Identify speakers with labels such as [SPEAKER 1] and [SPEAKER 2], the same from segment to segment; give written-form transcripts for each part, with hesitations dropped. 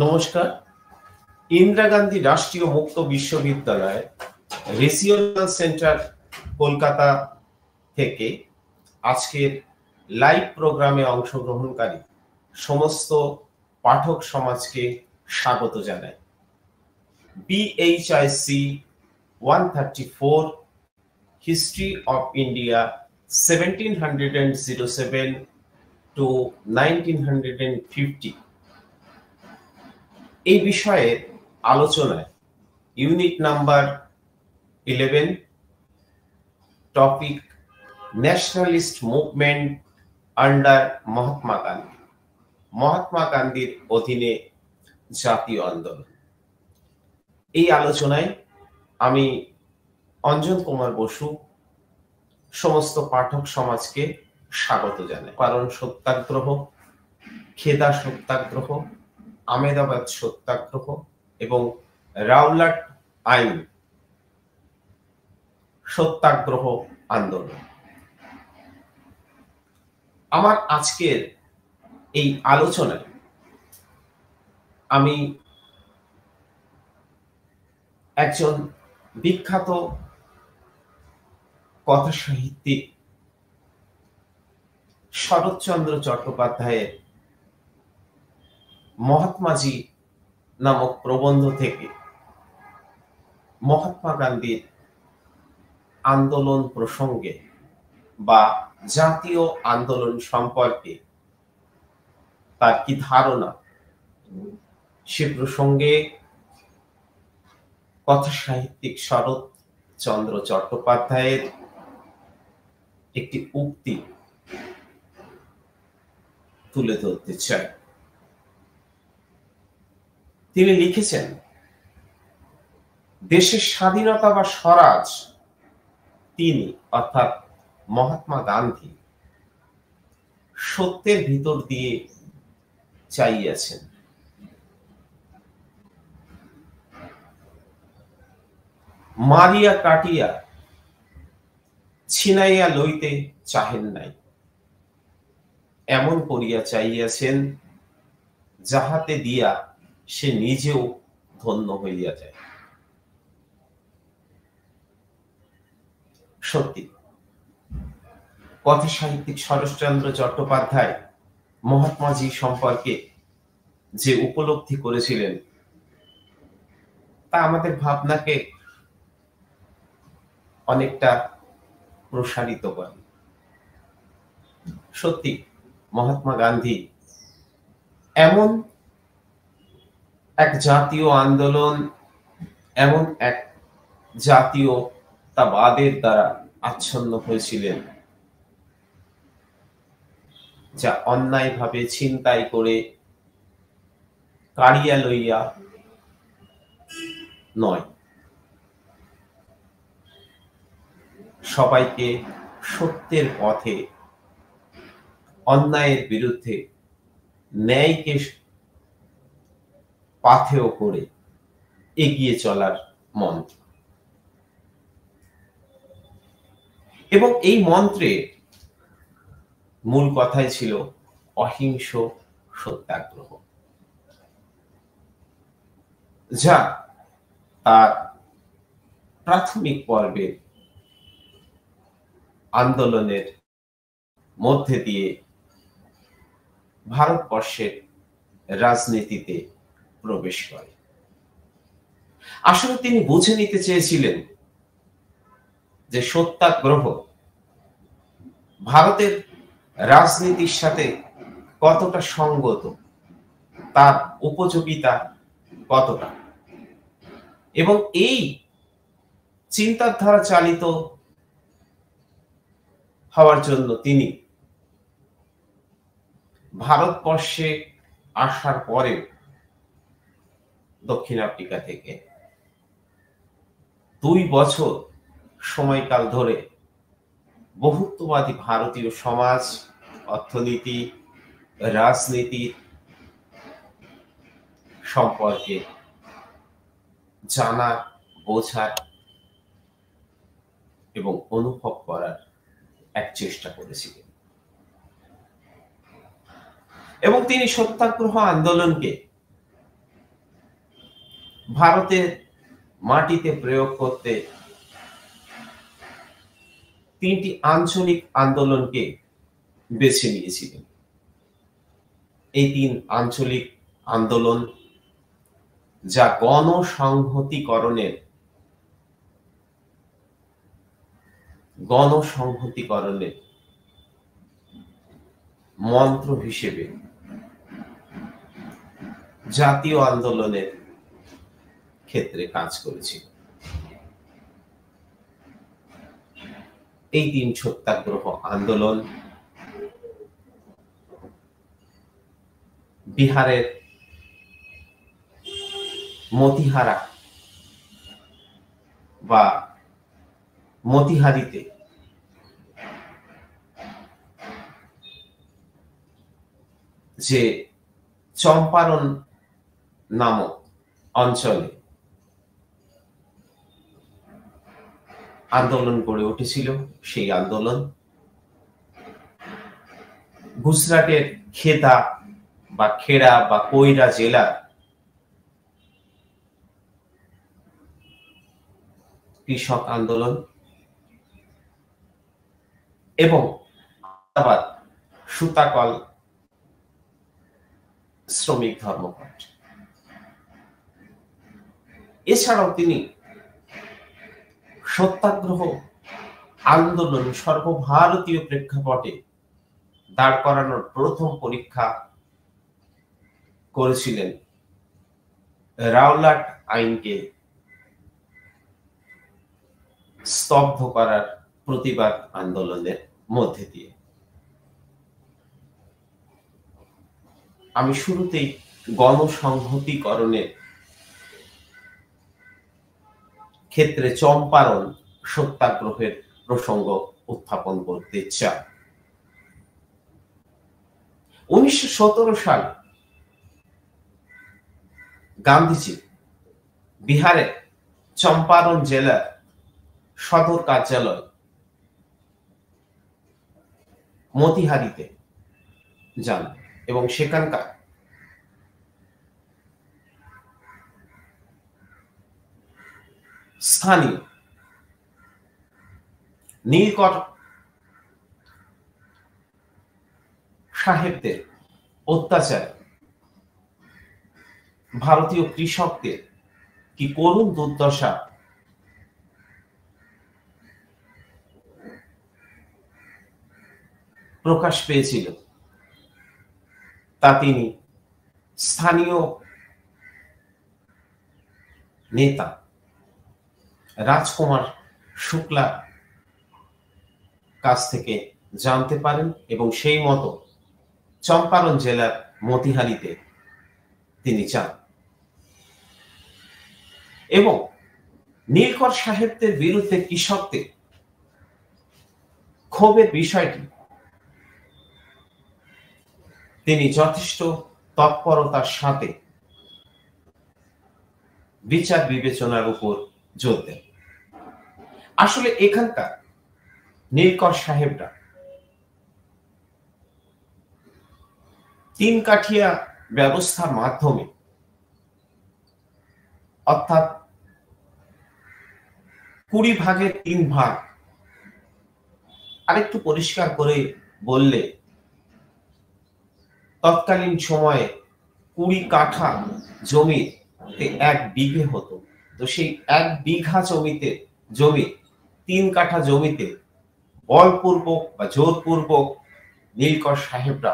[SPEAKER 1] নমস্কার। ইন্দিরা গান্ধী রাষ্ট্রীয় মুক্ত বিশ্ববিদ্যালয় রিজিওনাল সেন্টার কলকাতা থেকে আজকের লাইভ প্রোগ্রামে অংশগ্রহণকারী সমস্ত পাঠক সমাজকে স্বাগত জানাই। BHIC 134 history of India 1707 to 1950 এই বিষয়ের আলোচনায় unit number 11 topic nationalist movement under Mahatma গান্ধীর অধীনে জাতীয় আন্দোলন। এই আলোচনায় আমি অঞ্জন কুমার বসু সমস্ত পাঠক সমাজকে স্বাগত জানাই। কারণ সত্যাগ্রহ, খেদা সত্যাগ্রহ, আহমেদাবাদ সত্যাগ্রহ এবং রাওলাট আইন সত্যাগ্রহ আন্দোলন। আমার আজকের এই আলোচনায় আমি একজন বিখ্যাত কথা সাহিত্যিক শরৎচন্দ্র চট্টোপাধ্যায়ের মহাত্মাজি নামক প্রবন্ধ থেকে মহাত্মা গান্ধীর আন্দোলন প্রসঙ্গে বা জাতীয় আন্দোলন সম্পর্কে তার কি ধারণা সে প্রসঙ্গে কথা সাহিত্যিক শরৎচন্দ্র চট্টোপাধ্যায়ের একটি উক্তি তুলে ধরতে চাই। তিনি লিখেছেন, দেশের স্বাধীনতা বা স্বরাজ তিনি অর্থাৎ মহাত্মা গান্ধী সত্যের ভিতর দিয়ে চাইয়াছেন। মারিয়া কাটিয়া ছিনাইয়া লইতে চাহেন নাই, এমন করিয়া চাইয়াছেন যাহাতে দিয়া সে নিজেও ধন্য হইয়া যায়। সত্যি কথা সাহিত্যিক শরৎচন্দ্র চট্টোপাধ্যায় মহাত্মাজি সম্পর্কে যে উপলব্ধি করেছিলেন তা আমাদের ভাবনাকে অনেকটা প্রসারিত করে। সত্যি মহাত্মা গান্ধী এমন এক জাতীয় আন্দোলন, এমন এক জাতীয়তাবাদের দ্বারা আচ্ছন্ন হয়েছিলেন যা অন্যায়ভাবে ছিনতাই করে কাড়িয়া লইয়া নয়, সবাইকে সত্যের পথে, অন্যায়ের বিরুদ্ধে ন্যায়কে পাথেয় করে এগিয়ে চলার মন্ত্র। এবং এই মন্ত্রে মূল কথাই ছিল অহিংস সত্যাগ্রহ, যা তার প্রাথমিক পর্বের আন্দোলনের মধ্যে দিয়ে ভারতবর্ষের রাজনীতিতে প্রবেশ করে। আসলে তিনি বুঝে নিতে চেয়েছিলেন যে সত্যাগ্রহ ভারতের রাজনীতির সাথে কতটা সঙ্গত, তার উপযোগিতা কতটা, এবং এই চিন্তাধারা চালিত হওয়ার জন্য তিনি ভারতবর্ষে আসার পরে দক্ষিণ আফ্রিকা থেকে 2 বছর সময়কাল ধরে বহুত্ববাদী ভারতীয় সমাজ, অর্থনীতি, রাজনীতি সম্পর্কে জানা, বোঝার এবং অনুভব করার এক চেষ্টা করেছিলেন। এবং তিনি সত্যাগ্রহ আন্দোলনকে ভারতের মাটিতে প্রয়োগ করতে 3টি আঞ্চলিক আন্দোলনকে বেছে নিয়েছিলেন। এই 3 আঞ্চলিক আন্দোলন যা গণসংহতিকরণের মন্ত্র হিসেবে জাতীয় আন্দোলনের ক্ষেত্রে কাজ করেছিল। এই 3 সত্যাগ্রহ আন্দোলন বিহারের মতিহারা বা মতিহারিতে যে চম্পারণ নামক অঞ্চলে আন্দোলন গড়ে উঠেছিল, সেই আন্দোলন গুজরাটের খেদা বা খেড়া বা কইরা জেলার কৃষক আন্দোলন এবং আহমেদাবাদ সুতাকল শ্রমিক ধর্মঘট। এছাড়াও তিনি সত্যাগ্রহ আন্দোলন সর্বভারতীয় প্রেক্ষাপটে দাঁড় করানোর প্রথম পরীক্ষা করেছিলেন রাওলাট আইনকে স্তব্ধ করার প্রতিবাদ আন্দোলনের মধ্যে দিয়ে। আমি শুরুতেই গণসংহতিকরণের ক্ষেত্রে চম্পারণ সত্যাগ্রহের প্রসঙ্গ উত্থাপন করতে চাই। 1917 সালে গান্ধীজি বিহারের চম্পারণ জেলার সদর কার্যালয় মতিহারিতে যান এবং সেখানকার স্থানীয় নীলকর সাহেবদের অত্যাচার, ভারতীয় কৃষকদের কি করুণ দুর্দশা প্রকাশ পেয়েছিল তা তিনি স্থানীয় নেতা রাজকুমার শুক্লা কাছ থেকে জানতে পারেন এবং সেই মতো চম্পারণ জেলার মতিহারিতে তিনি যান এবং নীলকর সাহেবদের বিরুদ্ধে কৃষকদের ক্ষোভের বিষয়টি তিনি যথেষ্ট তৎপরতার সাথে বিচার বিবেচনার উপর জোর দেন। আসলে এখানকার নীলকর সাহেবরা 3 কাঠিয়া ব্যবস্থার মাধ্যমে অর্থাৎ 20 ভাগের 3 ভাগ, আরেকটু পরিষ্কার করে বললে তৎকালীন সময়ে 20 কাঠা জমিতে 1 বিঘে হতো। তো সেই 1 বিঘা জমি 3 কাঠা জমিতে বলপূর্বক বা জোরপূর্বক নীলকর সাহেবরা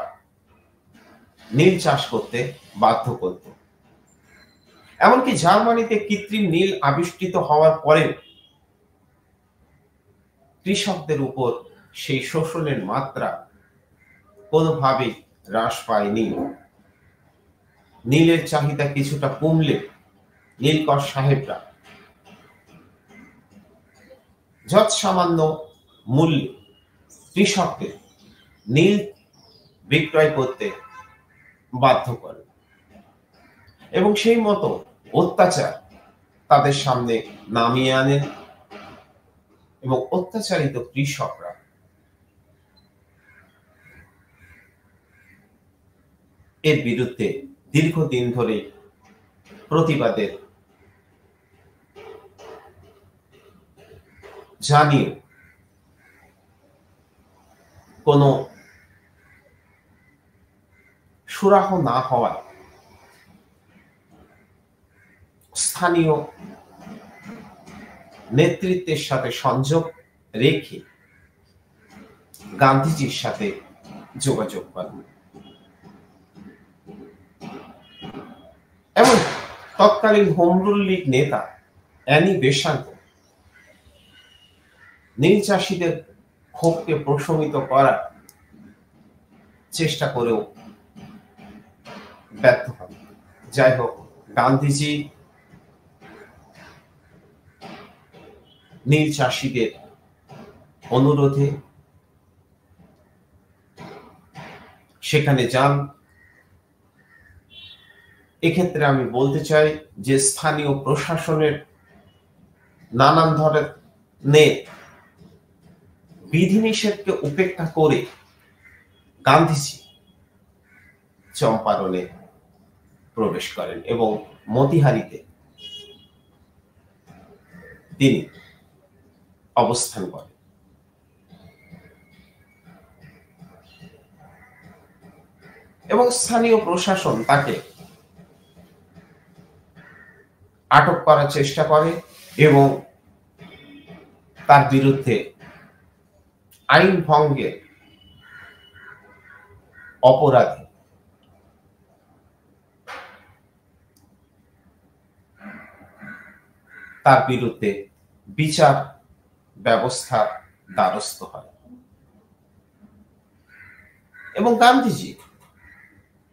[SPEAKER 1] নীল চাষ করতে বাধ্য করত। এমনকি জার্মানিতে কৃত্রিম নীল আবিষ্কৃত হওয়ার পরে কৃষকদের উপর সেই শোষণের মাত্রা কোনোভাবেই হ্রাস পায়নি। নীলের চাহিদা কিছুটা কমলে নীলকর সাহেবরা যৎসামান্য মূল্যে কৃষকদের নীল বিক্রয় করতে বাধ্য করে এবং সেই মতো অত্যাচার তাদের সামনে নামিয়ে আনেন এবং অত্যাচারিত কৃষকরা এর বিরুদ্ধে দীর্ঘদিন ধরে প্রতিবাদের জানিয়ে কোনো সুরাহ না হওয়ায় স্থানীয় নেতৃত্বের সাথে সংযোগ রেখে গান্ধীজির সাথে যোগাযোগ করেন এবং তৎকালীন হোমরুল লীগ নেতা অ্যানি বেসান্ত নীল চাষীদের ক্ষোভকে প্রশমিত করার চেষ্টা করেও ব্যর্থ হন। যাই হোক, গান্ধীজি নীল চাষীদের অনুরোধে সেখানে যান। এক্ষেত্রে আমি বলতে চাই যে স্থানীয় প্রশাসনের নানান ধরনের বিধিনিষেধকে উপেক্ষা করে গান্ধীজি চম্পারণে প্রবেশ করেন এবং মতিহারিতে তিনি অবস্থান করেন। এবং স্থানীয় প্রশাসন তাকে আটক করার চেষ্টা করে এবং তার বিরুদ্ধে আইন ভঙ্গের অপরাধে তার বিরুদ্ধে বিচার ব্যবস্থার দ্বারস্থ হয় এবং গান্ধীজি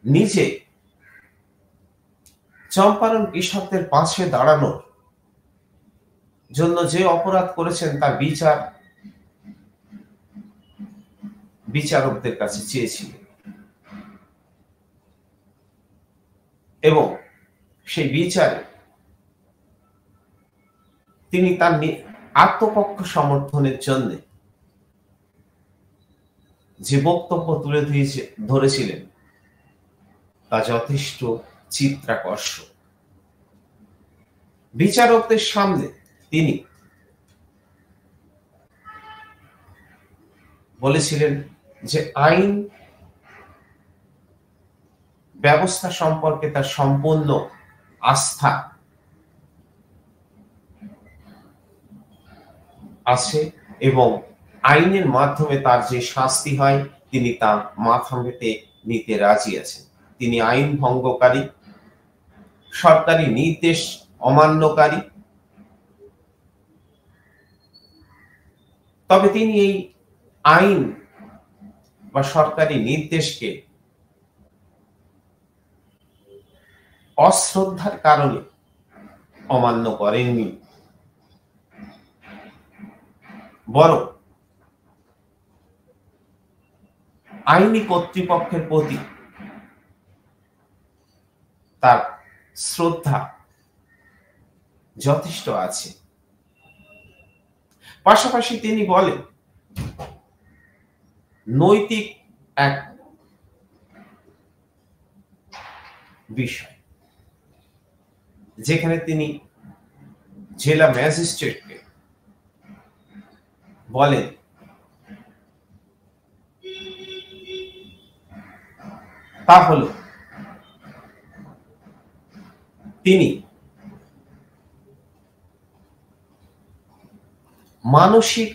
[SPEAKER 1] নিজে চম্পারণ কৃষকদের পাশে দাঁড়ানোর জন্য যে অপরাধ করেছেন তার বিচারকদের কাছে চেয়েছিলেন এবং সেই বিচারে তিনি তার আত্মপক্ষ সমর্থনের জন্য যে বক্তব্য তুলে ধরেছিলেন তা যথেষ্ট চিত্তাকর্ষক। বিচারকদের সামনে তিনি বলেছিলেন যে আইন ব্যবস্থা সম্পর্কে তার সম্পূর্ণ আস্থা আছে এবং আইনের মাধ্যমে তার যে শাস্তি হয় তিনি তা মাথা পেতে নিতে রাজি আছেন। তিনি আইন ভঙ্গকারী, সরকারি নির্দেশ অমান্যকারী, তবে তিনি এই আইন বা সরকারি নির্দেশকে অশ্রদ্ধার কারণে অমান্য করেননি, বরং আইনি কর্তৃপক্ষের প্রতি তার শ্রদ্ধা যথেষ্ট আছে। পাশাপাশি তিনি বলেন নৈতিক এক বিষয়, যেখানে তিনি জেলা ম্যাজিস্ট্রেটকে বলেন তা হলো তিনি মানসিক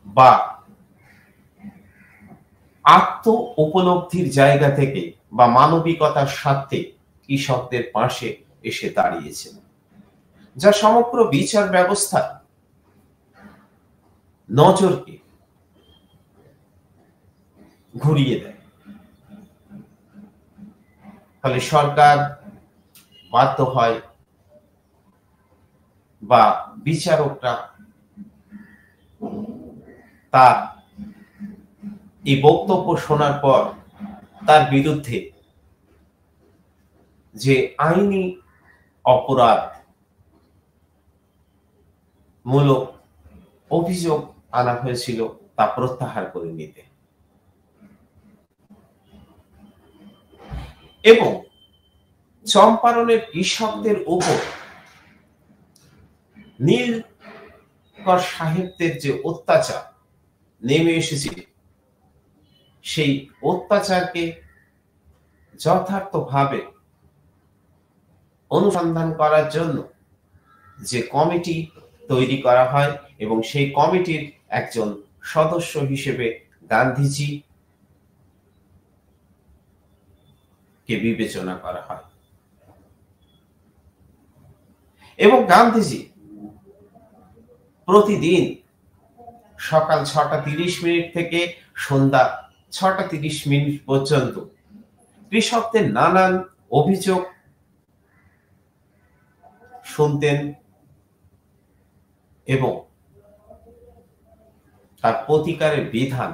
[SPEAKER 1] বা আত্ম উপলব্ধির জায়গা থেকে বা মানবিকতার স্বার্থে কৃষকদের পাশে এসে দাঁড়িয়েছেন, যা সমগ্র বিচার ব্যবস্থা নজরকে ঘুরিয়ে দেয়। ফলে সরকার বাধ্য হয় বা বিচারকরা তার এই বক্তব্য শোনার পর তার বিরুদ্ধে যে আইনি অপরাধ মূলক অভিযোগ আনা হয়েছিল তা প্রত্যাহার করে নিতে এবং চম্পারণের কৃষকদের উপর নীল সাহেবদের যে অত্যাচার নেমে এসেছিল, সেই অত্যাচারকে যথার্থভাবে অনুসন্ধান করার জন্য যে কমিটি তৈরি করা হয় এবং সেই কমিটির একজন সদস্য হিসেবে গান্ধীজি কে বিবেচনা করা হয় এবং গান্ধীজি প্রতিদিন সকাল 6:30 থেকে সন্ধ্যা 6:30 পর্যন্ত কৃষকদের নানান অভিযোগ শুনতেন এবং তার প্রতিকারের বিধান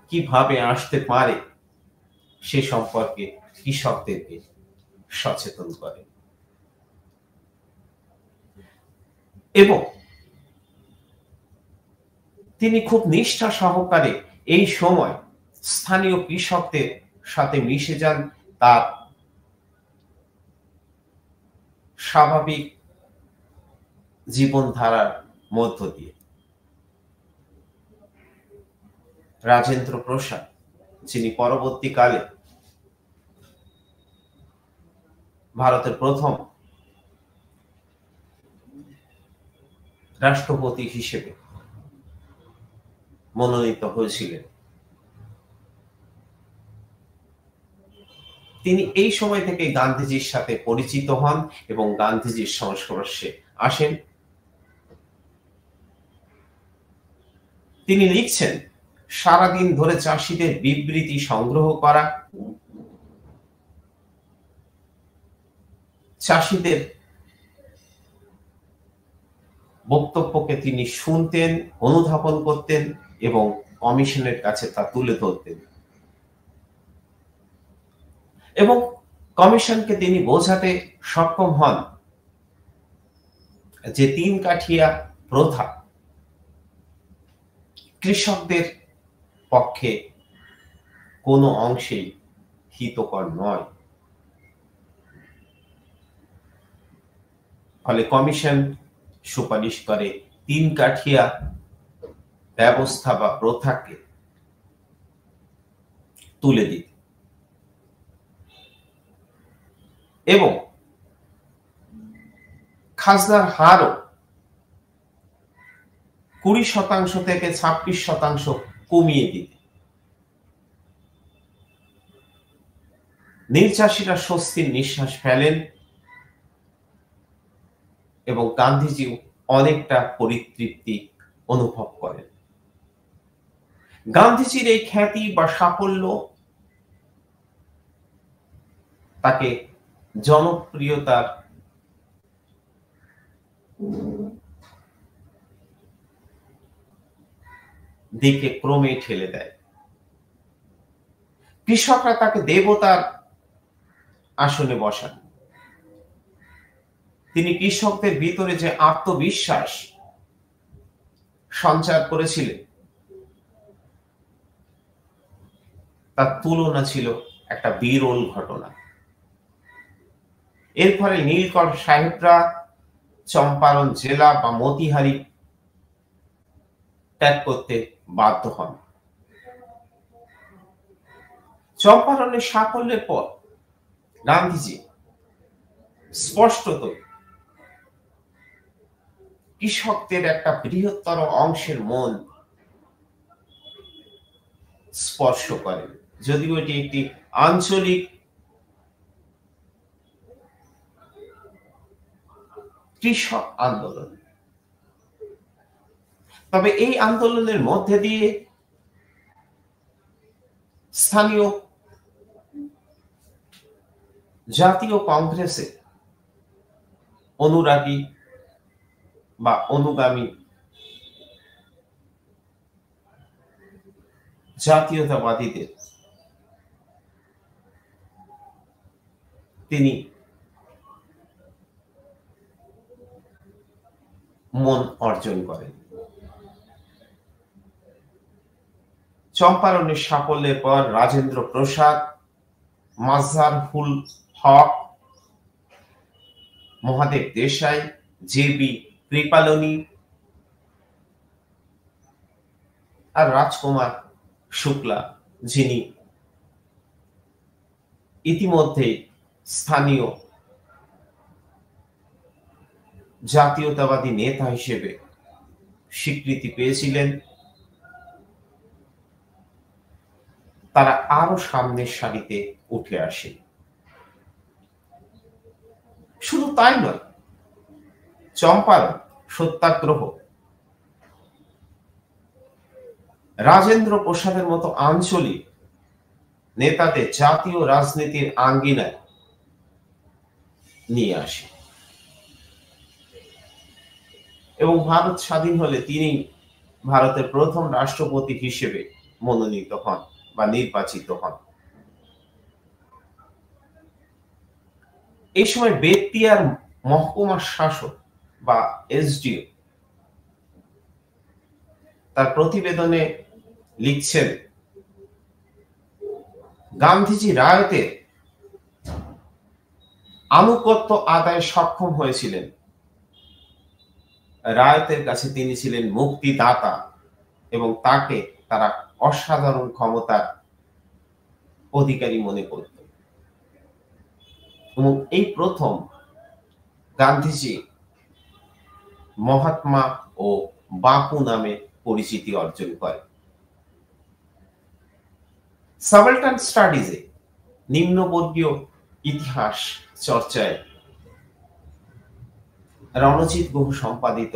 [SPEAKER 1] কিভাবে আসতে পারে সে সম্পর্কে কৃষকদেরকে সচেতন করেন এবং তিনি খুব নিষ্ঠা সহকারে এই সময় স্থানীয় কৃষকদের সাথে মিশে যান তার স্বাভাবিক জীবনধারার মধ্য দিয়ে। রাজেন্দ্র প্রসাদ, যিনি পরবর্তীকালে ভারতের প্রথম রাষ্ট্রপতি হিসেবে মনোনীত হয়েছিলেন, তিনি এই সময় থেকে গান্ধীজির সাথে পরিচিত হন এবং গান্ধীজির সংস্পর্শে আসেন। তিনি লিখছেন, সারাদিন ধরে চাষীদের বিবৃতি সংগ্রহ করা, চাষীদের বক্তব্যকে তিনি শুনতেন, অনুধাবন করতেন এবং কমিশনের কাছে তা তুলে ধরতেন এবং কমিশনকে তিনি বোঝাতে সক্ষম হন যে 3 কাঠিয়া প্রথা কৃষকদের পক্ষে কোনো অংশেই হিতকর নয়। ফলে কমিশন সুপারিশ করে 3 কাঠিয়া ব্যবস্থা বা প্রথাকে তুলে দিতে এবং খাজনার হারও 20% থেকে 26% কমিয়ে দিতে। নীল চাষীরা স্বস্তির নিঃশ্বাস ফেলেন এবং গান্ধীজি অনেকটা পরিতৃপ্তি অনুভব করেন। গান্ধীজির এই খ্যাতি বা সাফল্য তাকে জনপ্রিয়তার দিকে ক্রমে ঠেলে দেয়। কৃষকরা তাকে দেবতার আসনে বসান। তিনি কৃষকদের ভিতরে যে আত্মবিশ্বাস সঞ্চার করেছিলেন তার তুলনা ছিল একটা বিরল ঘটনা। এর ফলে নীলকর সাহেবরা চম্পারণ জেলা বা মতিহারি ত্যাগ করতে বাধ্য হন। চম্পারণের সাফল্যের পর গান্ধীজি স্পষ্টতই কৃষকদের একটা বৃহত্তর অংশের মন স্পর্শ করেন, যদিও এটি একটি আঞ্চলিক কৃষক আন্দোলন। তবে এই আন্দোলনের মধ্যে দিয়ে স্থানীয় জাতীয় কংগ্রেসে অনুরাগী বা অনুগামী জাতীয়তাবাদীদের তিনি মন অর্জন করেন। চম্পারণের সাফল্যের পর রাজেন্দ্র প্রসাদ, মাজহারুল হক, মহাদেব দেশাই, জে বি কৃপালনী আর রাজকুমার শুক্লা, যিনি ইতিমধ্যে স্থানীয় জাতীয়তাবাদী নেতা হিসেবে স্বীকৃতি পেয়েছিলেন, তারা আরো সামনের সারিতে উঠে আসে। শুধু তাই নয়, চম্পারণ সত্যাগ্রহ রাজেন্দ্র প্রসাদের মতো আঞ্চলিক নেতাদের জাতীয় রাজনীতির আঙ্গিনায় নিয়ে আসে এবং ভারত স্বাধীন হলে তিনি ভারতের প্রথম রাষ্ট্রপতি হিসেবে মনোনীত হন বা নির্বাচিত হন। এই সময় বেতিয়ার মহকুমা শাসক বা এসডিও তার প্রতিবেদনে লিখছেন, গান্ধীজি রায়তের আনুগত্য আদায়ে সক্ষম হয়েছিলেন। রায়তের কাছে তিনি ছিলেন মুক্তিদাতা এবং তাকে তারা অসাধারণ ক্ষমতার অধিকারী মনে করত। এবং এই প্রথম গান্ধীজি মহাত্মা ও বাপু নামে পরিচিতি অর্জন করে। সাবালটান স্টাডিজে, নিম্নবর্গীয় ইতিহাস চর্চায় রণজিৎ গুহ সম্পাদিত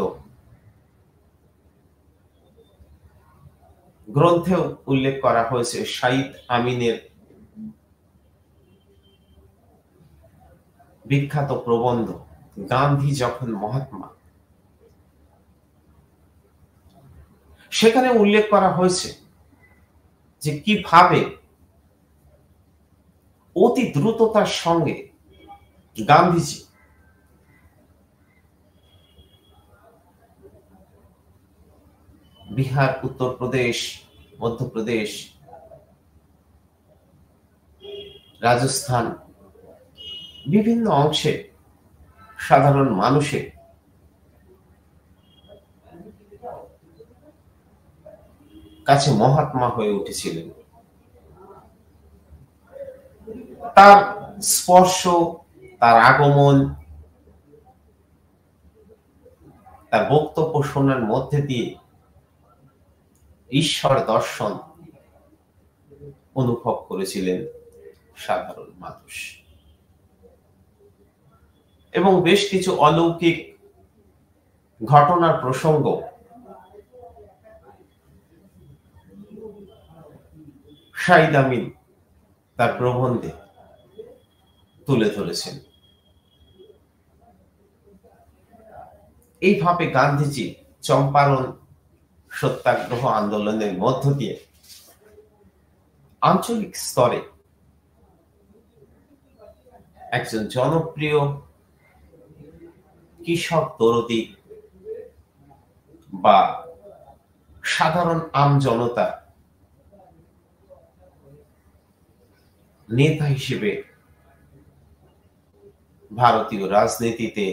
[SPEAKER 1] গ্রন্থেও উল্লেখ করা হয়েছে শাহিদ আমিনের বিখ্যাত প্রবন্ধ গান্ধী যখন মহাত্মা। সেখানে উল্লেখ করা হয়েছে যে কিভাবে অতি দ্রুততার সঙ্গে গান্ধীজি বিহার, উত্তরপ্রদেশ, মধ্যপ্রদেশ, রাজস্থান বিভিন্ন অংশে সাধারণ মানুষের কাছে মহাত্মা হয়ে উঠেছিলেন। তার স্পর্শ, তার আগমন, তার বক্তব্য শোনার মধ্যে দিয়ে ঈশ্বর দর্শন অনুভব করেছিলেন সাধারণ মানুষ। এবং বেশ কিছু অলৌকিক ঘটনার প্রসঙ্গ শাহিদ আমিন তার প্রবন্ধে তুলে ধরেছেন। এইভাবে গান্ধীজি চম্পারণ সত্যাগ্রহ আন্দোলনের মধ্য দিয়ে আঞ্চলিক স্তরে একজন জনপ্রিয় কৃষক দরদি বা সাধারণ আম জনতা নেতা হিসেবে ভারতীয় রাজনীতিতে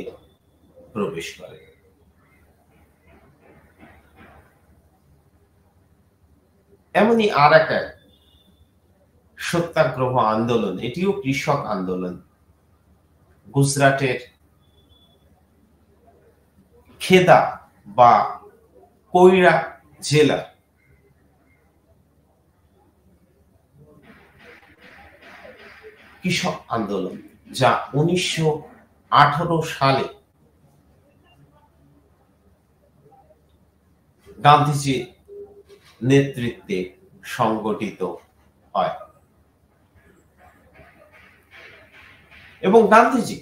[SPEAKER 1] প্রবেশ করে। এমনই আর এক সত্যাগ্রহ আন্দোলন, এটিও কৃষক আন্দোলন, গুজরাটের খেদা বা কৈরা জেলা কৃষক আন্দোলন, যা 1918 সালে গান্ধীজির নেতৃত্বে সংগঠিত হয়। এবং গান্ধীজি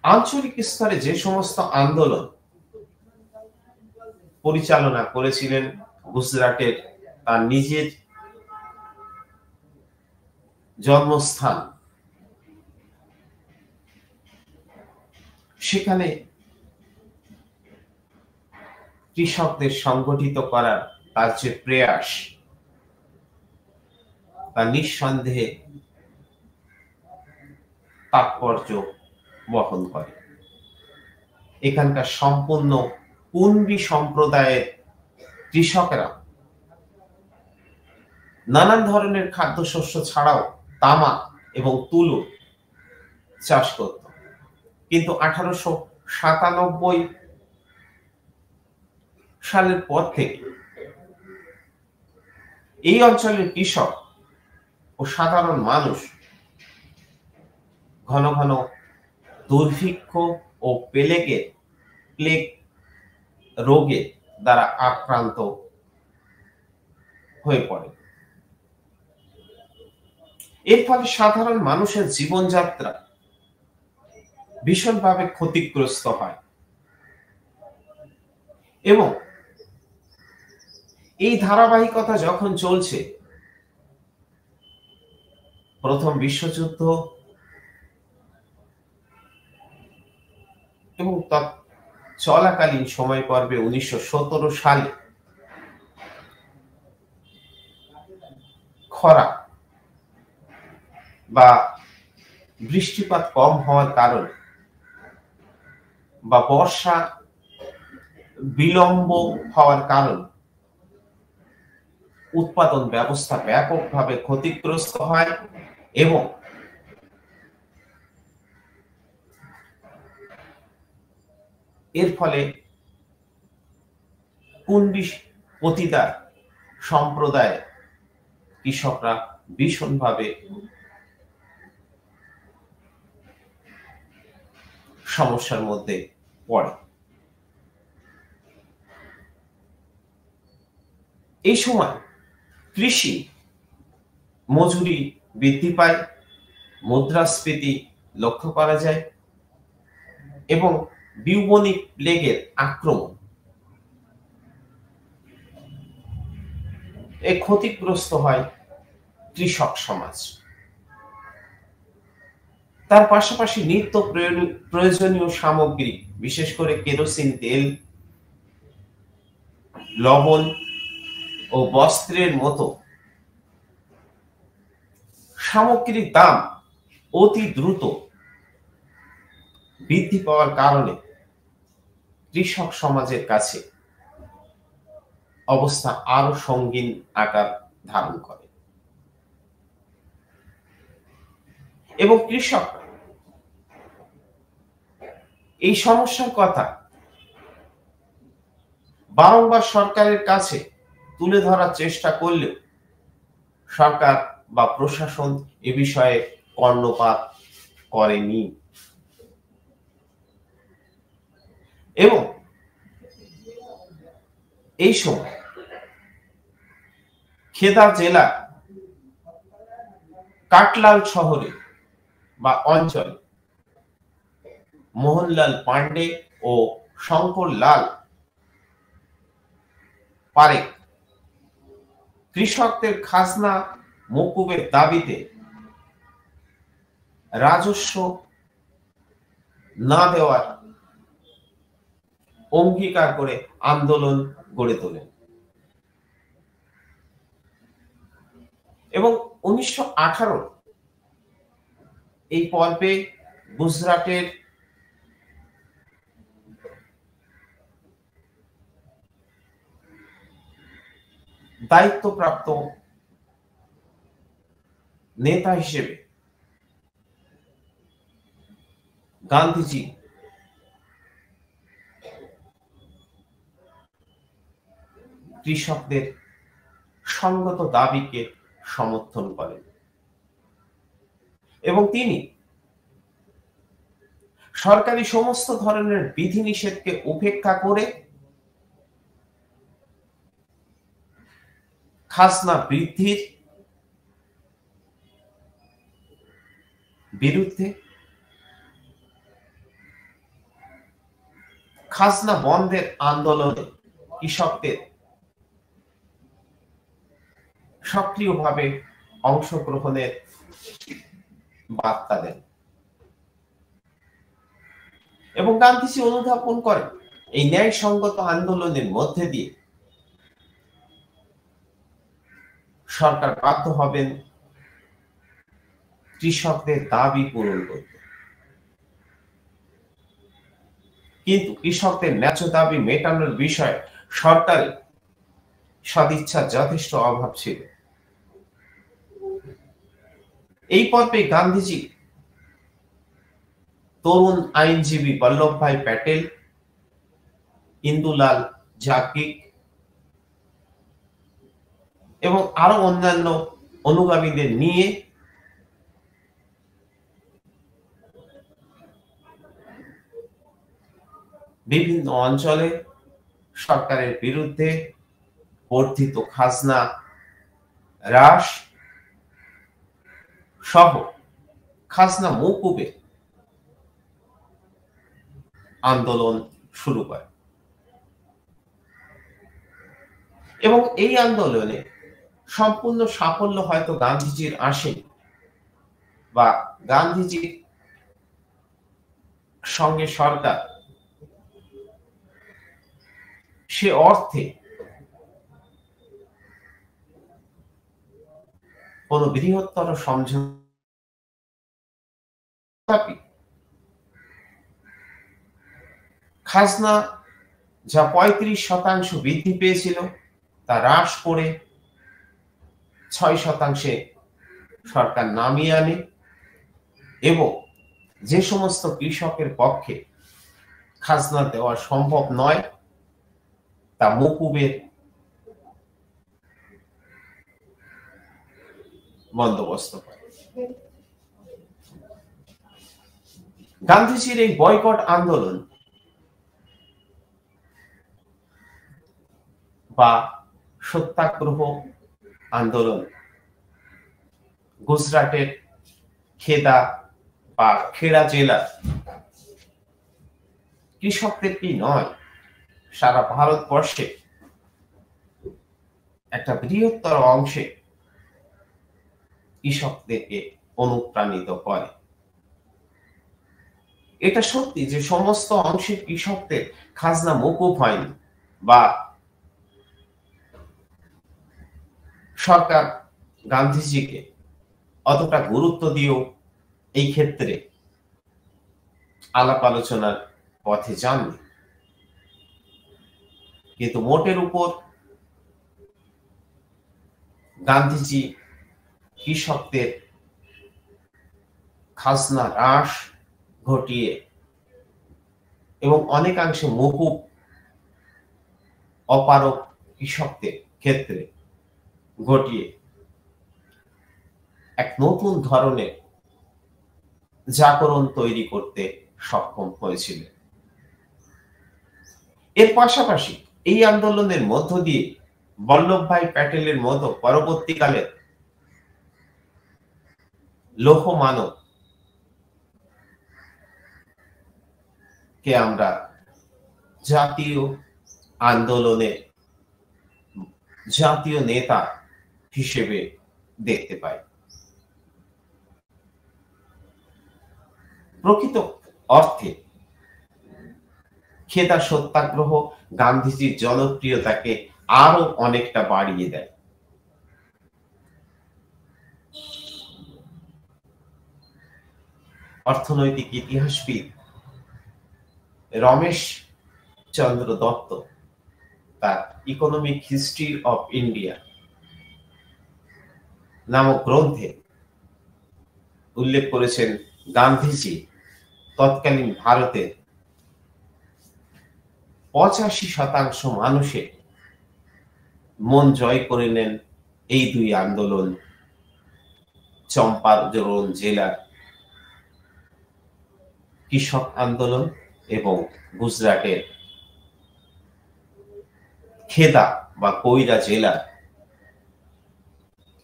[SPEAKER 1] আঞ্চলিক স্তরে যে সমস্ত আন্দোলন পরিচালনা করেছিলেন, গুজরাটের তার নিজের জন্মস্থান, সেখানে কৃষকদের সংগঠিত করার তার যে প্রয়াস, তা নিঃসন্দেহে তাৎপর্য বহন করে। এখানকার সম্পূর্ণ কুনবি সম্প্রদায়ের কৃষকেরা নানান ধরনের খাদ্যশস্য ছাড়াও তামাক এবং তুলো চাষ করত। কিন্তু 1897 সালের পর থেকে এই অঞ্চলের কৃষক ও সাধারণ মানুষ ঘন ঘন দুর্ভিক্ষ ও প্লেগ রোগে দ্বারা আক্রান্ত হয়ে পড়ে। এর ফলে সাধারণ মানুষের জীবনযাত্রা ভীষণভাবে ক্ষতিগ্রস্ত হয় এবং এই ধারাবাহিকতা যখন চলছে, প্রথম বিশ্বযুদ্ধ এবং চলাকালীন সময় পর্বে 1917 সালে খরা বা বৃষ্টিপাত কম হওয়ার কারণে বা বর্ষা বিলম্ব হওয়ার কারণে উৎপাদন ব্যবস্থা ব্যাপকভাবে ক্ষতিগ্রস্ত হয় এবং এর ফলে কুনবি পতিতার সম্প্রদায় কৃষকরা ভীষণভাবে সমস্যার মধ্যে পড়ে। এই সময় কৃষি মজুরি বৃদ্ধি পায়, মুদ্রাস্ফীতি লক্ষ্য করা যায় এবং বিউবনিক প্লেগের আক্রমণ ক্ষতিগ্রস্ত হয় কৃষক সমাজ। তার পাশাপাশি নিত্য প্রয়োজনীয় সামগ্রী, বিশেষ করে কেরোসিন তেল, লবণ ও বস্ত্রের মতো সামগ্রীর দাম অতি দ্রুত বৃদ্ধি পাওয়ার কারণে কৃষক সমাজের কাছে অবস্থা আরো সঙ্গীন আকার ধারণ করে এবং কৃষক এই সমস্যার কথা বারংবার সরকারের কাছে তুলে ধরার চেষ্টা করলেও সরকার বা প্রশাসন এ বিষয়ে কর্ণপাত করেনি এবং এই সময় খেদা জেলা কাটলাল শহরে বা অঞ্চলে মোহনলাল পান্ডে ও শঙ্কর লাল পারেখ কৃষকদের খাজনা মকুবের দাবিতে রাজস্ব না দেওয়ার অঙ্গীকার করে আন্দোলন গড়ে তোলেন এবং 1918 এই পর্বে গুজরাটের দায়িত্বপ্রাপ্ত নেতা হিসেবে গান্ধীজি কৃষকদের সঙ্গত দাবিকে সমর্থন করেন এবং তিনি সরকারি সমস্ত ধরনের বিধিনিষেধকে উপেক্ষা করে খাজনা বৃদ্ধির বিরুদ্ধে, খাজনা বন্ধের আন্দোলনে কৃষকদের সক্রিয়ভাবে অংশগ্রহণের বার্তা দেন এবং গান্ধীজি অনুধাবন করেন এই ন্যায়সঙ্গত আন্দোলনের মধ্যে দিয়ে সরকার বাধ্য হবেন কৃষকদের দাবি পূরণ করতে কিন্তু কৃষকদের ন্যায্য দাবি মেটানোর বিষয়ে সরকারের সদিচ্ছার যথেষ্ট অভাব ছিল। এই পর্বে গান্ধীজি তরুণ আইনজীবী বল্লভভাই প্যাটেল, ইন্দুলাল যাজ্ঞিক এবং আরো অন্যান্য অনুগামীদের নিয়ে বিভিন্ন অঞ্চলে সরকারের বিরুদ্ধে বর্ধিত খাজনা হ্রাস সহ খাজনা মওকুফে আন্দোলন শুরু করে এবং এই আন্দোলনে সম্পূর্ণ সাফল্য হয়তো গান্ধীজির আসেনি বা গান্ধীজির সঙ্গে সরকার সে অর্থে কোন বৃহত্তর সমঝোতা খাজনা যা ৩৫% বৃদ্ধি পেয়েছিল তা হ্রাস করে ৬% সরকার নামিয়ে আনে এবং যে সমস্ত কৃষকের পক্ষে খাজনা দেওয়া সম্ভব নয় তা মওকুফের বন্দোবস্ত করে। গান্ধীজির এই বয়কট আন্দোলন বা সত্যাগ্রহ আন্দোলন গুজরাটের খেদা বা খেড়া জেলার কৃষকদের কি নয়, সারা ভারতবর্ষে একটা বৃহত্তর অংশে কৃষকদেরকে অনুপ্রাণিত করে। এটা সত্যি যে সমস্ত অংশের কৃষকদের খাজনা মওকুফ হয়নি বা সরকার গান্ধীজিকে অতটা গুরুত্ব দিয়েও এই ক্ষেত্রে আলাপ আলোচনার পথে যাননি, কিন্তু মোটের উপর গান্ধীজি কৃষকদের খাজনা হ্রাস ঘটিয়ে এবং অনেকাংশে মওকুফ অপারক কৃষকদের ক্ষেত্রে ঘটিয়ে এক নতুন ধরনের জাগরণ তৈরি করতে সক্ষম হয়েছিল। এর পাশাপাশি এই আন্দোলনের মধ্য দিয়ে বল্লভভাই প্যাটেলের মতো পরবর্তীকালে লৌহ মানব কে আমরা জাতীয় আন্দোলনের জাতীয় নেতা হিসেবে দেখতে পাই। প্রকৃত অর্থে খেদা সত্যাগ্রহ গান্ধীজির জনপ্রিয়তাকে আরো অনেকটা বাড়িয়ে দেয়। অর্থনৈতিক ইতিহাসবিদ রমেশ চন্দ্র দত্ত তার ইকোনমিক হিস্ট্রি অফ ইন্ডিয়া নামক গ্রন্থে উল্লেখ করেছেন গান্ধীজি তৎকালীন ভারতের ৮৫% মানুষের মন জয় করে নেন এই দুই আন্দোলন, চম্পারণ জেলার কৃষক আন্দোলন এবং গুজরাটের খেদা বা কৈরা জেলার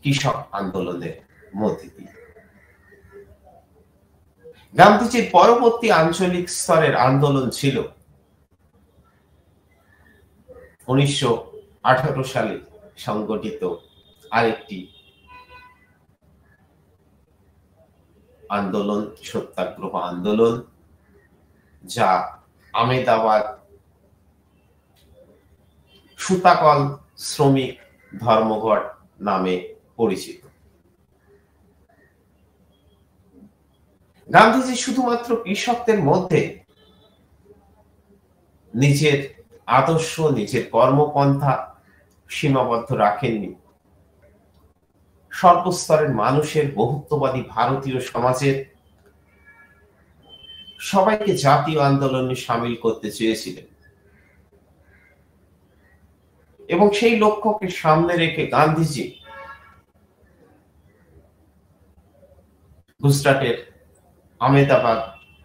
[SPEAKER 1] কৃষক আন্দোলনের মধ্যে দিয়ে। গান্ধীজির পরবর্তী আঞ্চলিক স্তরের আন্দোলন ছিল ১৯১৮ সালে সংগঠিত আরেকটি আন্দোলন, সত্যাগ্রহ আন্দোলন, যা আহমেদাবাদ সুতাকল শ্রমিক ধর্মঘট নামে পরিচিত। গান্ধীজি শুধুমাত্র কৃষকদের মধ্যে নিজের আদর্শ, নিজের কর্মপন্থা সীমাবদ্ধ রাখেননি। সর্বস্তরের মানুষের, বহুত্ববাদী ভারতীয় সমাজের সবাইকে জাতীয় আন্দোলনে সামিল করতে চেয়েছিলেন এবং সেই লক্ষ্যকে সামনে রেখে গান্ধীজি গুজরাটের আহমেদাবাদ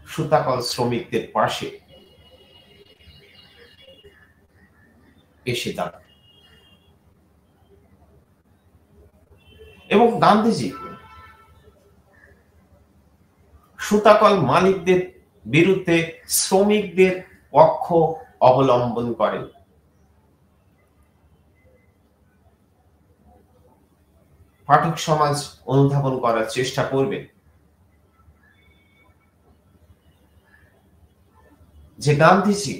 [SPEAKER 1] সুতাকল শ্রমিকদের পাশে এসে দাঁড়ান এবং গান্ধীজি সুতাকল মালিকদের বিরুদ্ধে শ্রমিকদের পক্ষ অবলম্বন করেন। পাঠক সমাজ অনুধাবন করার চেষ্টা করবেন যে গান্ধীজি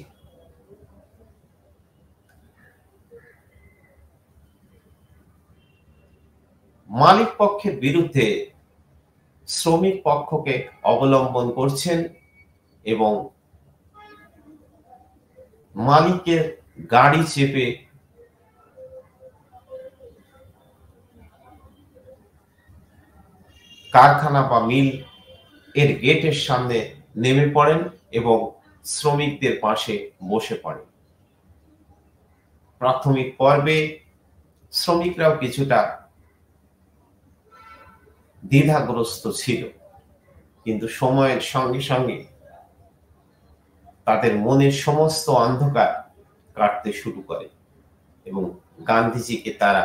[SPEAKER 1] মালিক পক্ষের বিরুদ্ধে শ্রমিক পক্ষকে অবলম্বন করছেন এবং মালিকের গাড়ি চেপে কারখানা বা মিল এর গেটের সামনে নেমে পড়েন এবং শ্রমিকদের পাশে বসে পড়েন। প্রাথমিক পর্বে শ্রমিকরাও কিছুটা দ্বিধাগ্রস্ত ছিল, কিন্তু সময়ের সঙ্গে সঙ্গে তাদের মনের সমস্ত অন্ধকার কাটতে শুরু করে এবং গান্ধীজিকে তারা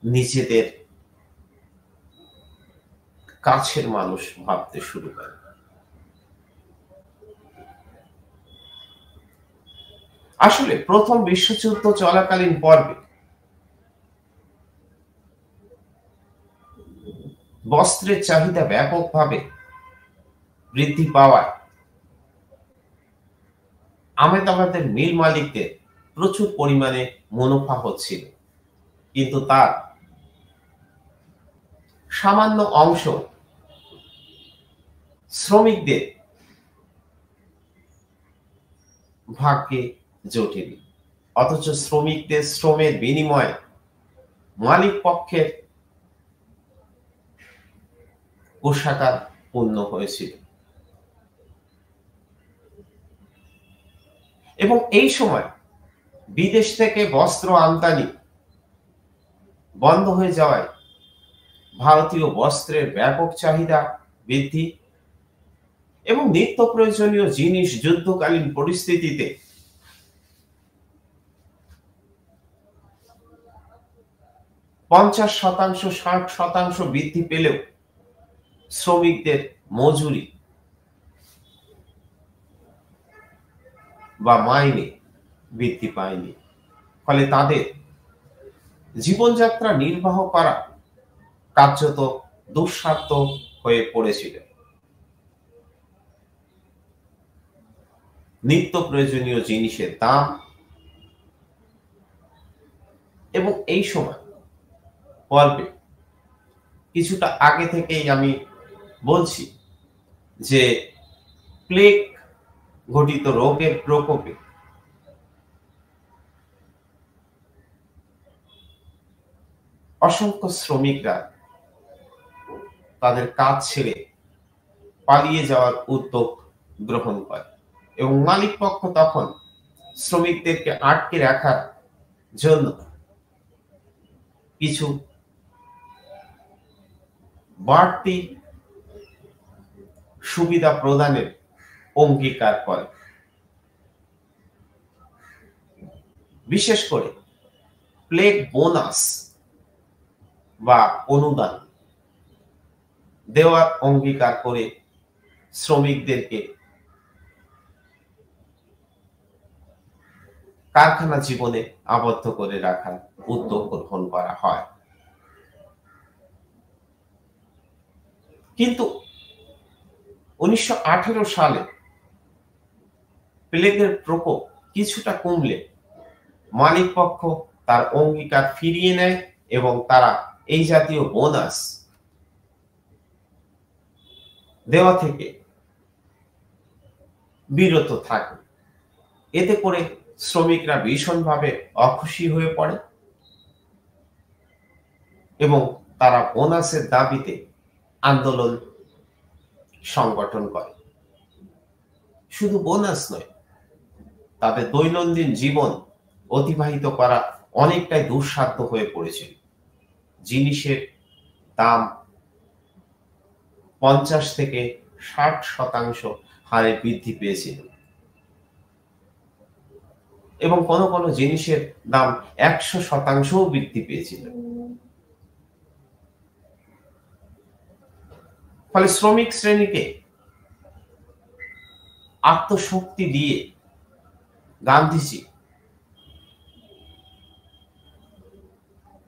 [SPEAKER 1] নিজেদের কাছের মানুষ ভাবতে শুরু করে। আসলে প্রথম বিশ্বযুদ্ধ চলাকালীন পর্বে বস্ত্রের চাহিদা ব্যাপকভাবে বৃদ্ধি পাওয়ায় আহমেদাবাদের মিল মালিকদের প্রচুর পরিমাণে মুনাফা হচ্ছিল, কিন্তু তার সামান্য অংশ শ্রমিকদের ভাগ্যে জোটেনি। অথচ শ্রমিকদের শ্রমের বিনিময়ে মালিক পক্ষের কোষাগার পূর্ণ হয়েছিল এবং এই সময় বিদেশ থেকে বস্ত্র আমদানি বন্ধ হয়ে যাওয়ায় ভারতীয় বস্ত্রের ব্যাপক চাহিদা বৃদ্ধি এবং নিত্য প্রয়োজনীয় জিনিস যুদ্ধকালীন পরিস্থিতিতে ,50%, 60% বৃদ্ধি পেলেও শ্রমিকদের মজুরি বা মাইনে বৃদ্ধি পায়নি। ফলে তাদের জীবনযাত্রা নির্বাহ করা কার্যত দুঃসাধ্য হয়ে পড়েছিল। নিত্য প্রয়োজনীয় জিনিসের দাম এবং এই সময় পর্বে কিছুটা আগে থেকেই আমি বলছি যে প্লেগ ঘটিত রোগের প্রকোপে অসংখ্য শ্রমিকরা তাদের কাজ ছেড়ে পালিয়ে যাওয়ার উদ্যোগ গ্রহণ করে এবং মালিক পক্ষ তখন শ্রমিকদেরকে আটকে রাখার জন্য কিছু বাড়তি সুবিধা প্রদানের অঙ্গীকার করে। বিশেষ করে প্লেগ বোনাস বা অনুদান দেওয়ার অঙ্গীকার করে শ্রমিকদেরকে কারখানা জীবনে আবদ্ধ করে রাখার উদ্যোগ গ্রহণ করা হয়। কিন্তু 1918 সালে প্লেগের প্রকোপ কিছুটা কমলে মালিক পক্ষ তার অঙ্গীকার ফিরিয়ে নেয় এবং তারা এই জাতীয় বোনাস দেওয়া থেকে বিরত থাকে। এতে করে শ্রমিকরা ভীষণভাবে অখুশি হয়ে পড়ে এবং তারা বোনাসের দাবিতে আন্দোলন সংগঠন করে। শুধু বোনাস নয়, তাদের দৈনন্দিন জীবন অতিবাহিত করা অনেকটাই দুঃসাধ্য হয়ে পড়েছিল। জিনিসের দাম 50 থেকে 60% হারে বৃদ্ধি পেয়েছিল এবং কোনো কোনো জিনিসের দাম 100%ও বৃদ্ধি পেয়েছিল। ফলে শ্রমিক শ্রেণীকে আত্মশক্তি দিয়ে গান্ধীজি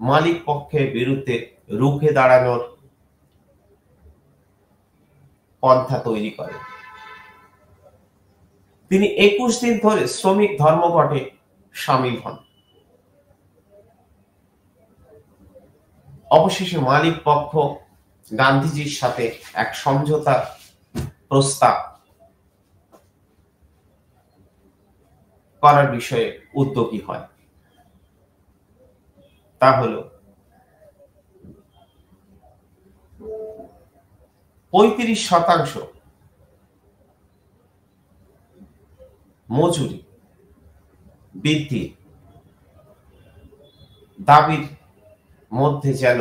[SPEAKER 1] মালিক পক্ষের বিরুদ্ধে রুখে দাঁড়ানোর পন্থা তৈরি করেন। তিনি 21 দিন ধরে শ্রমিক ধর্মঘটে সামিল হন। অবশেষে মালিক পক্ষ গান্ধীজির সাথে এক সমঝোতা প্রস্তাব করার বিষয়ে উদ্যোগী হয়। তা হলো 35% মজুরি বৃদ্ধি দাবির মধ্যে যেন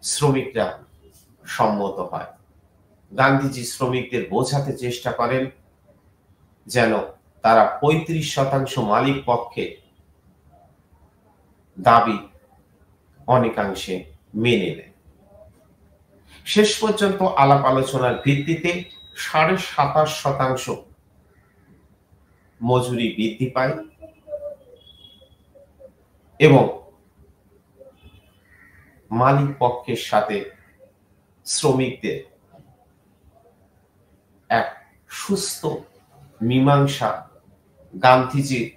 [SPEAKER 1] শ্রমিকরা সম্মত হয়। গান্ধীজি শ্রমিকদের বোঝাতে চেষ্টা করেন যেন তারা 35% মালিক পক্ষে দাবি অনেকাংশে মেনে নেয়। শেষ পর্যন্ত আলাপ আলোচনার ভিত্তিতে 27.5% মজুরি বৃদ্ধি পায় এবং মালিক পক্ষের সাথে শ্রমিকদের এক সুস্থ মীমাংসা গান্ধীজির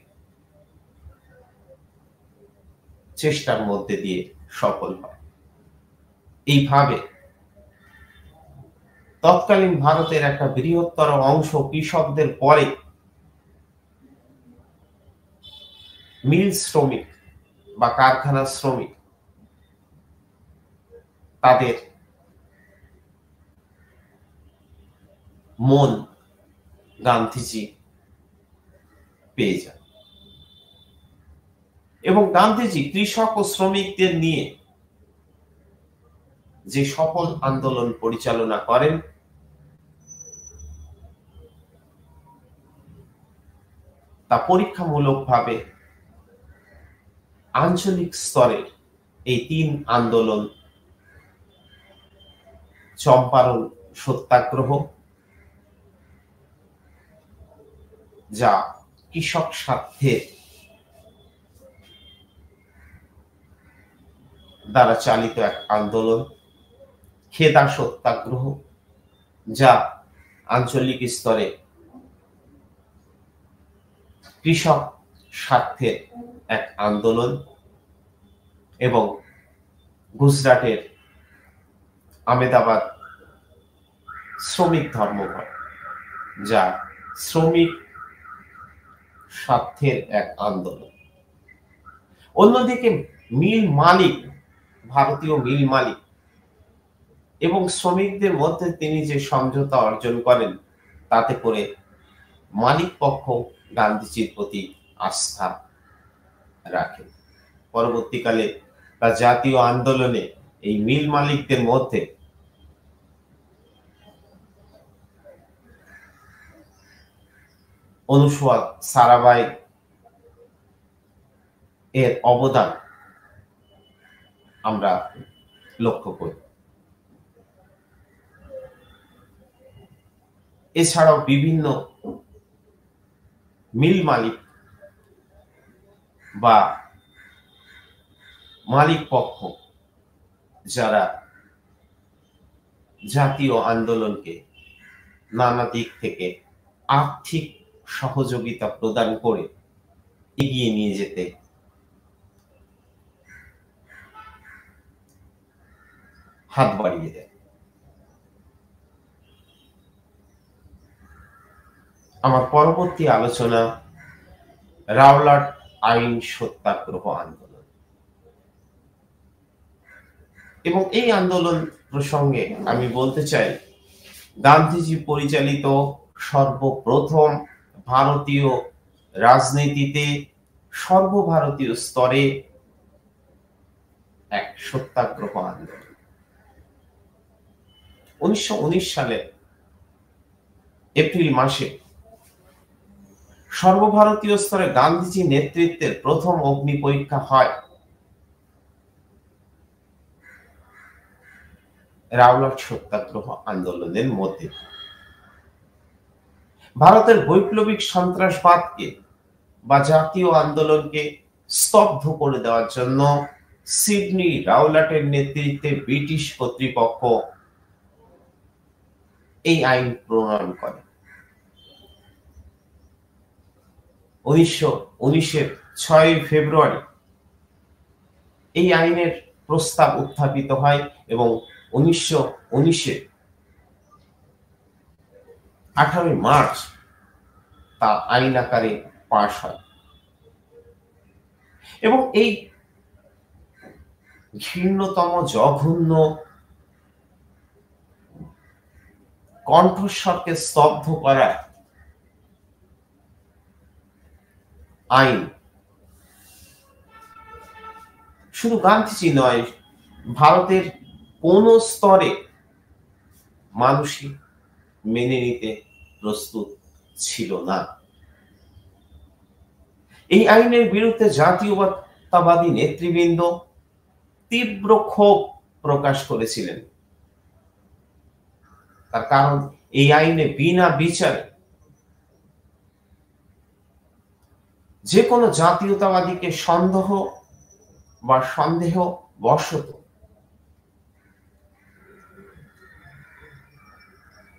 [SPEAKER 1] চেষ্টার মধ্যে দিয়ে সফল হয়। এইভাবে তৎকালীন ভারতের একটা বৃহত্তর অংশ কৃষকদের পরে মিল শ্রমিক বা কারখানা শ্রমিক তাদের মন গান্ধীজি পেয়ে যান এবং গান্ধীজি কৃষক ও শ্রমিকদের নিয়ে যে সফল আন্দোলন পরিচালনা করেন তা পরীক্ষামূলকভাবে আঞ্চলিক স্তরের এই 3 আন্দোলন, চম্পারণ সত্যাগ্রহ যা কৃষক স্বার্থের দ্বারা চালিত এক আন্দোলন, খেদা সত্যাগ্রহ যা আঞ্চলিক স্তরে কৃষক স্বার্থের এক আন্দোলন এবং গুজরাটের আহমেদাবাদ শ্রমিক ধর্মঘট যা শ্রমিক স্বার্থের এক আন্দোলন। অন্যদিকে মিল মালিক, ভারতীয় মিল মালিক এবং শ্রমিকদের মধ্যে তিনি যে সমঝোতা অর্জন করেন তাতে করে মালিক পক্ষ গান্ধীজির প্রতি আস্থা রাখে। পরবর্তীকালে তার জাতীয় আন্দোলনে এই মিল মালিকদের মধ্যে অনুসুয়া সারাভাই এর অবদান আমরা লক্ষ্য করি। এছাড়াও বিভিন্ন মিল মালিক বা মালিক পক্ষ যারা জাতীয় আন্দোলনকে নানা দিক থেকে আর্থিক সহযোগিতা প্রদান করে এগিয়ে নিয়ে যেতে হাত বাড়িয়ে দেয়। আমার পরবর্তী আলোচনা রাওলাট আইন সত্যাগ্রহ আন্দোলন, এবং এই আন্দোলন প্রসঙ্গে আমি বলতে চাই গান্ধীজি পরিচালিত সর্বপ্রথম ভারতীয় রাজনীতিতে সর্বভারতীয় স্তরে এক সত্যাগ্রহ আন্দোলন। 1919 সালে এপ্রিল মাসে সর্বভারতীয় স্তরে গান্ধীজি নেতৃত্বের প্রথম অগ্নি পরীক্ষা হয় রাওলাট সত্যাগ্রহ আন্দোলনের মধ্যে। ভারতের বৈপ্লবিক সন্ত্রাসবাদকে বা জাতীয় আন্দোলনকে স্তব্ধ করে দেওয়ার জন্য সিডনি রাওলাটের নেতৃত্বে ব্রিটিশ কর্তৃপক্ষ এই আইন প্রণয়ন করে। 1919-এর 6 ফেব্রুয়ারি এই আইনের প্রস্তাব উত্থাপিত হয় এবং 1919-এর 18 মার্চ তা আইন আকারে পাশ হয়। এবং এই ঘৃণ্যতম জঘন্য কণ্ঠস্বরকে স্তব্ধ করা আইন শুধু গান্ধীজি নয়, ভারতের কোন স্তরে মানুষই মেনে নিতে প্রস্তুত ছিল না। এই আইনের বিরুদ্ধে জাতীয়তাবাদী নেতৃবৃন্দ তীব্র ক্ষোভ প্রকাশ করেছিলেন। তার কারণ এই আইনে বিনা বিচারে যে কোনো জাতীয়তাবাদীকে সন্দেহ বশত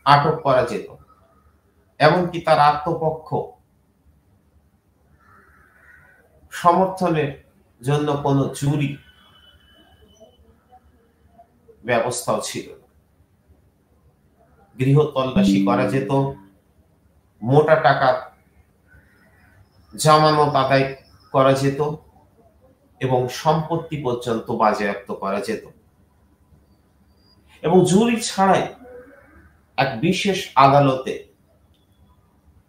[SPEAKER 1] আটক করা যেত, এমনকি তার আত্মপক্ষ সমর্থনের জন্য কোনো জুরি ব্যবস্থাও ছিল। গৃহ তল্লাশি করা যেত, মোটা টাকা জামানত আদায় করা যেত এবং সম্পত্তি পর্যন্ত বাজেয়াপ্ত করা যেত। এবং জুরি ছাড়াই এক বিশেষ আদালতে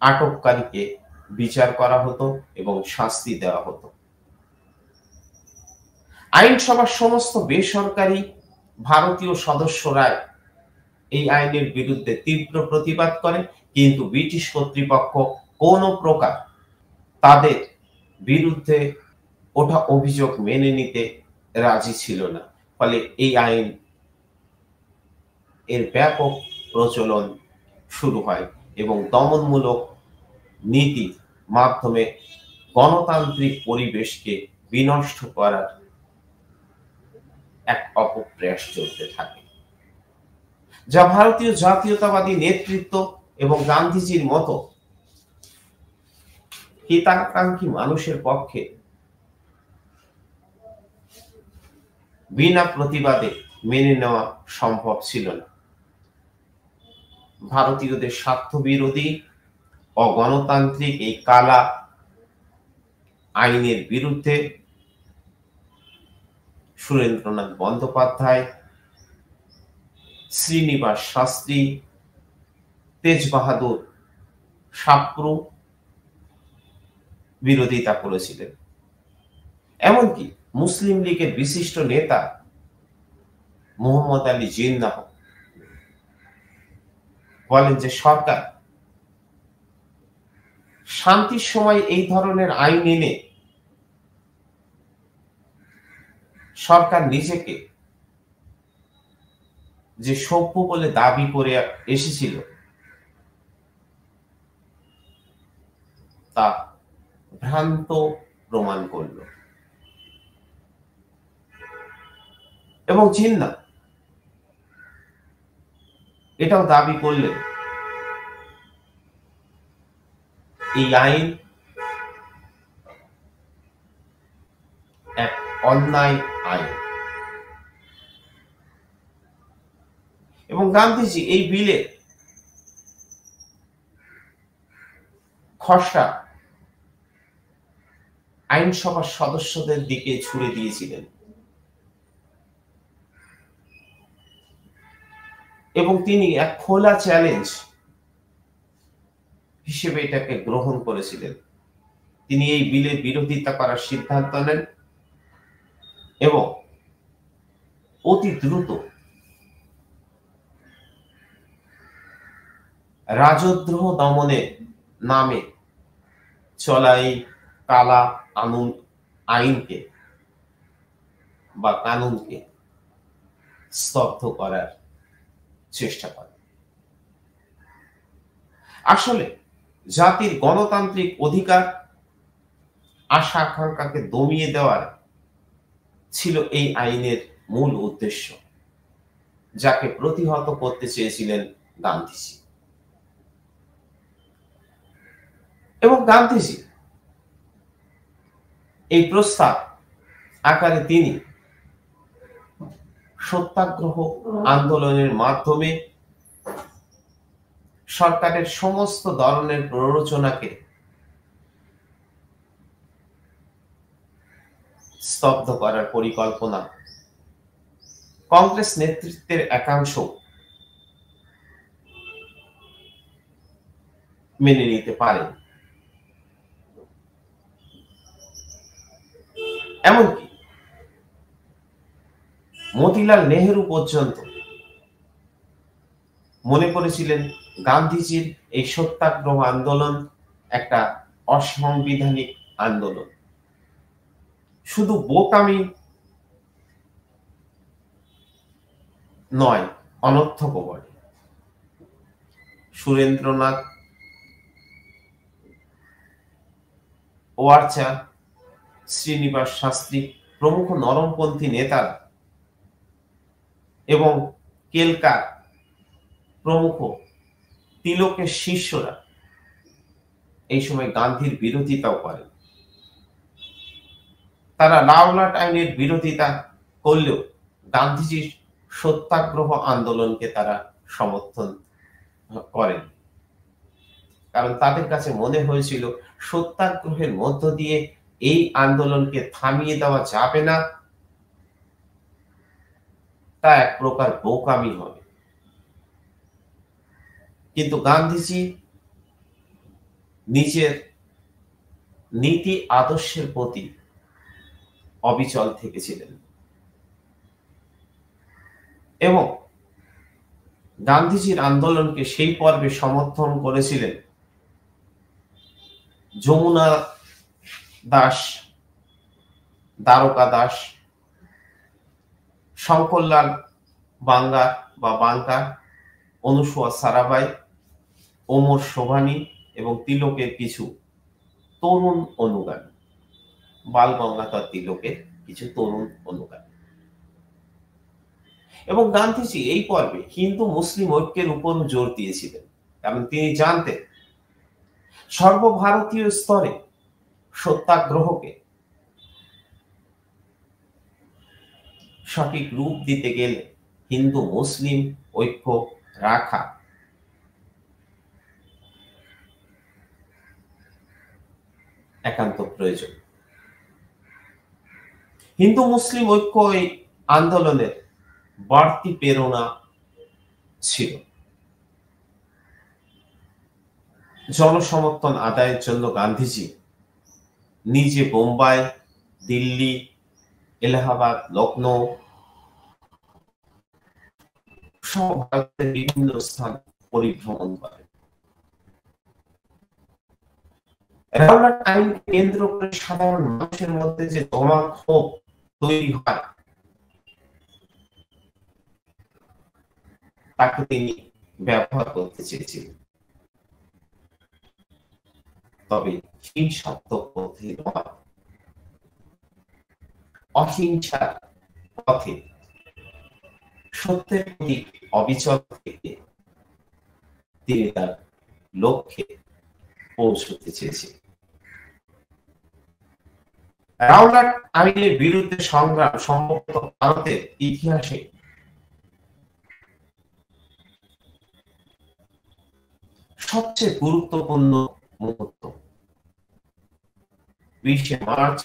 [SPEAKER 1] আটককারীকে বিচার করা হতো এবং শাস্তি দেওয়া হতো। আইনসভার সমস্ত বেসরকারি ভারতীয় সদস্যরা এই আইনের বিরুদ্ধে তীব্র প্রতিবাদ করে, কিন্তু ব্রিটিশ কর্তৃপক্ষ কোন প্রকার তাদের বিরুদ্ধে ওঠা অভিযোগ মেনে নিতে রাজি ছিল না। ফলে এই আইন এর ব্যাপক প্রচলন শুরু হয় এবং দমনমূলক নীতির মাধ্যমে গণতান্ত্রিক পরিবেশকে বিনষ্ট করার এক অপপ্রয়াস চলতে থাকে, যা ভারতীয় জাতীয়তাবাদী নেতৃত্ব এবং গান্ধীজির মতো হিতাকাঙ্ক্ষী মানুষের পক্ষে বিনা প্রতিবাদে মেনে নেওয়া সম্ভব ছিল না। ভারতীয়দের স্বার্থ বিরোধী অগণতান্ত্রিক এই কালা আইনের বিরুদ্ধে সুরেন্দ্রনাথ বন্দ্যোপাধ্যায়, শ্রীনিবাস শাস্ত্রী, তেজ বাহাদুর সাপ্রু বিরোধিতা করেছিলেন। এমনকি মুসলিম লীগের বিশিষ্ট নেতা মোহাম্মদ আলী জিন্নাহ বলেন যে সরকার শান্তির সময় এই ধরনের আইন এনে সরকার নিজেকে যে সভ্য বলে দাবি করে এসেছিল তা ভ্রান্ত প্রমাণ করল। এবং জিন্নাহ এটাও দাবি করলেন এই আইন এক অন্যায় আইন। এবং গান্ধীজি এই বিলে খসড়া আইনসভার সদস্যদের দিকে ছুড়ে দিয়েছিলেন এবং তিনি এক খোলা চ্যালেঞ্জ হিসেবে এটাকে গ্রহণ করেছিলেন। তিনি এই বিলের বিরোধিতা করার সিদ্ধান্ত নেন এবং অতি দ্রুত রাজদ্রোহ দমনের নামে চলা এই কালা আইনকে বা কানুনকে স্তব্ধ করার চেষ্টা করে। আসলে জাতির গণতান্ত্রিক অধিকার আশা আকাঙ্ক্ষাকে দমিয়ে দেওয়ার ছিল এই আইনের মূল উদ্দেশ্য, যাকে প্রতিহত করতে চেয়েছিলেন গান্ধীজি। এবং গান্ধীজি এই প্রস্তাব আকারে তিনি সত্যাগ্রহ আন্দোলনের মাধ্যমে সরকারের সমস্ত ধরনের প্ররোচনাকে স্তব্ধ করার পরিকল্পনা কংগ্রেস নেতৃত্বের একাংশ মেনে নিতে পারেন। এমনকি মতিলাল নেহেরু পর্যন্ত মনে করেছিলেন গান্ধীজির এই সত্যাগ্রহ আন্দোলন একটা অসাংবিধানিক আন্দোলন, শুধু বোকামি নয়, অনর্থক বটে। সুরেন্দ্রনাথ, ওয়ারচা, শ্রীনিবাস শাস্ত্রী প্রমুখ নরমপন্থী নেতারা এবং কেলকার প্রমুখ তিলকের শিষ্যরা এই সময় গান্ধীর বিরোধিতাও করেন। তারা লাউলাট আইনের বিরোধিতা করলেও গান্ধীজির সত্যাগ্রহ আন্দোলনকে তারা সমর্থন করেন, কারণ তাদের কাছে মনে হয়েছিল সত্যাগ্রহের মধ্য দিয়ে এই আন্দোলনকে থামিয়ে দেওয়া যাবে না, তা এক প্রকার বোকামি হবে। কিন্তু গান্ধীজি নিজের নীতি আদর্শের প্রতি অবিচল থেকেছিলেন এবং গান্ধীজির আন্দোলনকে সেই পর্বে সমর্থন করেছিলেন যমুনা দাস, দ্বারকা দাস, শঙ্করলাল বাঙ্গার বা বাঙ্কার, অনুসুয়া সারাভাই, ওমর শোভানী এবং তিলকের কিছু তরুণ অনুগামী, বাল গঙ্গাধর তিলকের কিছু তরুণ অনুগামী। এবং গান্ধীজি এই পর্বে হিন্দু মুসলিম ঐক্যের উপর জোর দিয়েছিলেন, কারণ তিনি জানতেন সর্বভারতীয় স্তরে সত্যাগ্রহকে সঠিক রূপ দিতে গেলে হিন্দু মুসলিম ঐক্য রাখা একান্ত প্রয়োজন। হিন্দু মুসলিম ঐক্য এই আন্দোলনের বাড়তি প্রেরণা ছিল। জনসমর্থন আদায়ের জন্য গান্ধীজি নিজে বোম্বাই, দিল্লি, এলাহাবাদ, লখনৌ সহ ভারতের বিভিন্ন স্থান পরিভ্রমণ করেন। রাওলাট আইনকে কেন্দ্র করে সাধারণ মানুষের মধ্যে যে জমাক্ষোভ তৈরি হয় তাকে তিনি ব্যবহার করতে চেয়েছিলেন, তবে হিংসাত্মক পথে নয়, অহিংসার পথে সত্যের প্রতি অবিচল থেকে তিনি তার লক্ষ্যে পৌঁছতে চেয়েছিলেন। রাওলাট আইনের বিরুদ্ধে সংগ্রাম সম্ভবত ভারতের ইতিহাসে সবচেয়ে গুরুত্বপূর্ণ মুহূর্ত। 20শে মার্চ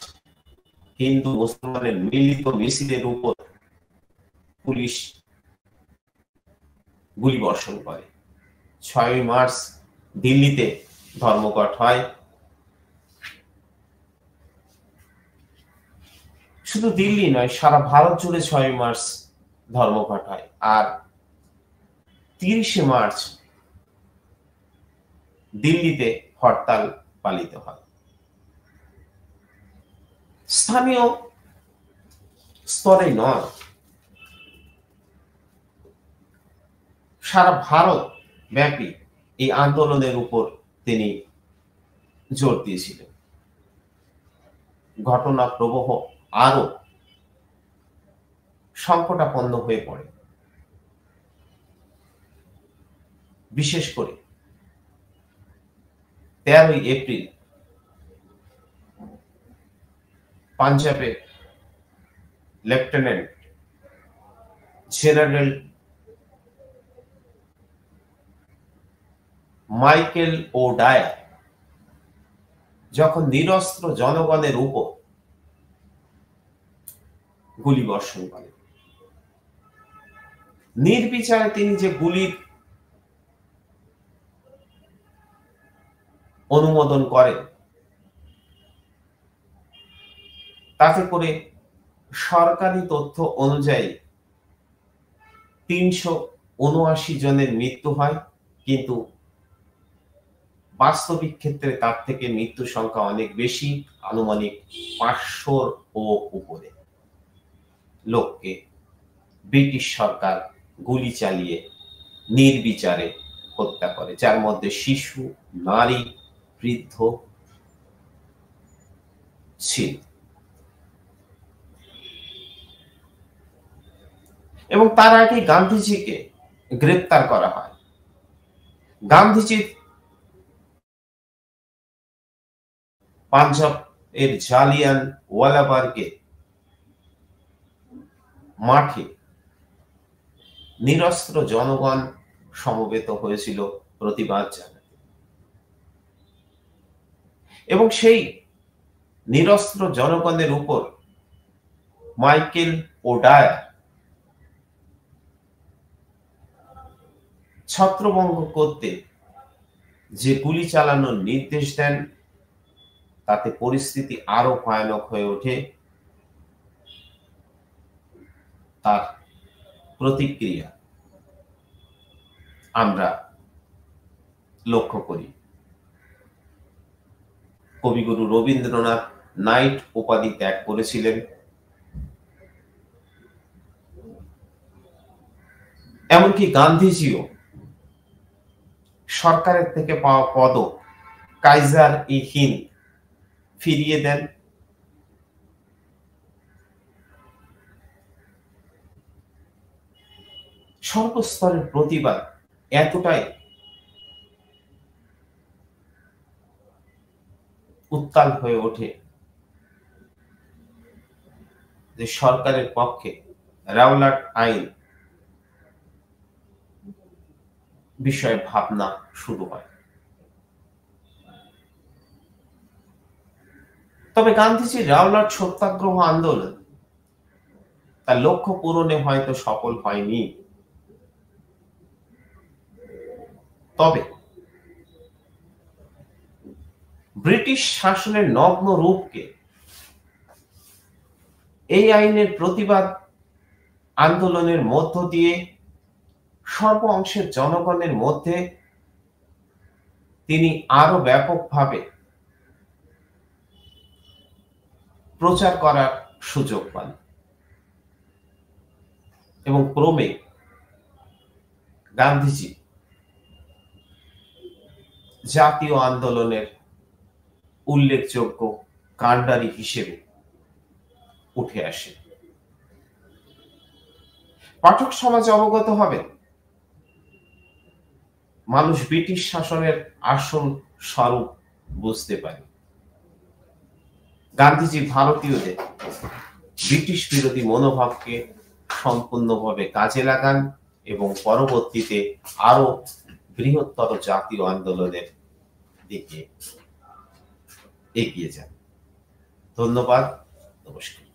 [SPEAKER 1] হিন্দু মুসলমানের মিলিত মিছিলের উপর পুলিশ গুলিবর্ষণ করে। 6ই মার্চ দিল্লিতে ধর্মঘট হয়। শুধু দিল্লি নয়, সারা ভারত জুড়ে 6ই মার্চ ধর্মঘট হয়। আর 30শে মার্চ দিল্লিতে হরতাল পালিত হয়। স্থানীয় স্তরে নয়, সারা ভারত ব্যাপী এই আন্দোলনের উপর তিনি জোর দিয়েছিলেন। ঘটনা প্রবাহ আরো সংকটাপন্ন হয়ে পড়ে। বিশেষ করে 13ই এপ্রিল পাঞ্জাবে লেফটেন্যান্ট জেনারেল মাইকেল ও'ডায়ার যখন নিরস্ত্র জনগণের উপর গুলিবর্ষণ করেন, নির্বিচারে তিনি যে গুলির অনুমোদন করেন, তাতে করে সরকারি তথ্য অনুযায়ী 379 জনের মৃত্যু হয়, কিন্তু বাস্তবিক ক্ষেত্রে তার থেকে মৃত্যু সংখ্যা অনেক বেশি, আনুমানিক 500-র উপরে লোককে ব্রিটিশ সরকার গুলি চালিয়ে নির্বিচারে হত্যা করে, যার মধ্যে শিশু, নারী, বৃদ্ধ ছিল। এবং তার আগে গান্ধীজিকে গ্রেপ্তার করা হয়। গান্ধীজি পাঞ্জাব এর জালিয়ানওয়ালাবাগে মাঠে নিরস্ত্র জনগণ সমবেত হয়েছিল প্রতিবাদ জানাতে, এবং সেই নিরস্ত্র জনগণের উপর মাইকেল ও'ডায়ার ছত্রভঙ্গ করতে যে গুলি চালানোর নির্দেশ দেন, তাতে পরিস্থিতি আরো ভয়ানক হয়ে ওঠে। তার প্রতিক্রিয়া আমরা লক্ষ্য করি। কবিগুরু রবীন্দ্রনাথ নাইট উপাধি ত্যাগ করেছিলেন। এমনকি গান্ধীজিও সরকারের থেকে পাওয়া পদক কাইজার-ই-হিন্দ ফিরিয়ে দেন। সর্বস্তরের প্রতিবাদ এতটাই উত্তাল হয়ে ওঠে যে সরকারের পক্ষে রাওলাট আইন বিষয়ে ভাবনা শুরু হয়। তবে গান্ধীজির রাওলাট সত্যাগ্রহ আন্দোলন তার লক্ষ্য পূরণে হয়তো সফল হয়নি, তবে ব্রিটিশ শাসনের নগ্ন রূপকে এই আইনের প্রতিবাদ আন্দোলনের মধ্য দিয়ে সর্ব অংশের জনগণের মধ্যে তিনি আরো ব্যাপকভাবে প্রচার করার সুযোগ পান, এবং ক্রমে গান্ধীজি জাতীয় আন্দোলনের উল্লেখযোগ্য কাণ্ডারি হিসেবে উঠে আসে। পাঠক সমাজ অবগত হবেন, মানুষ ব্রিটিশ শাসনের আসল স্বরূপ বুঝতে পারে। গান্ধীজি ভারতীয়দের ব্রিটিশ বিরোধী মনোভাবকে সম্পূর্ণভাবে কাজে লাগান এবং পরবর্তীতে আরো বৃহত্তর জাতীয় আন্দোলনের দিকে এগিয়ে যান। ধন্যবাদ, নমস্কার।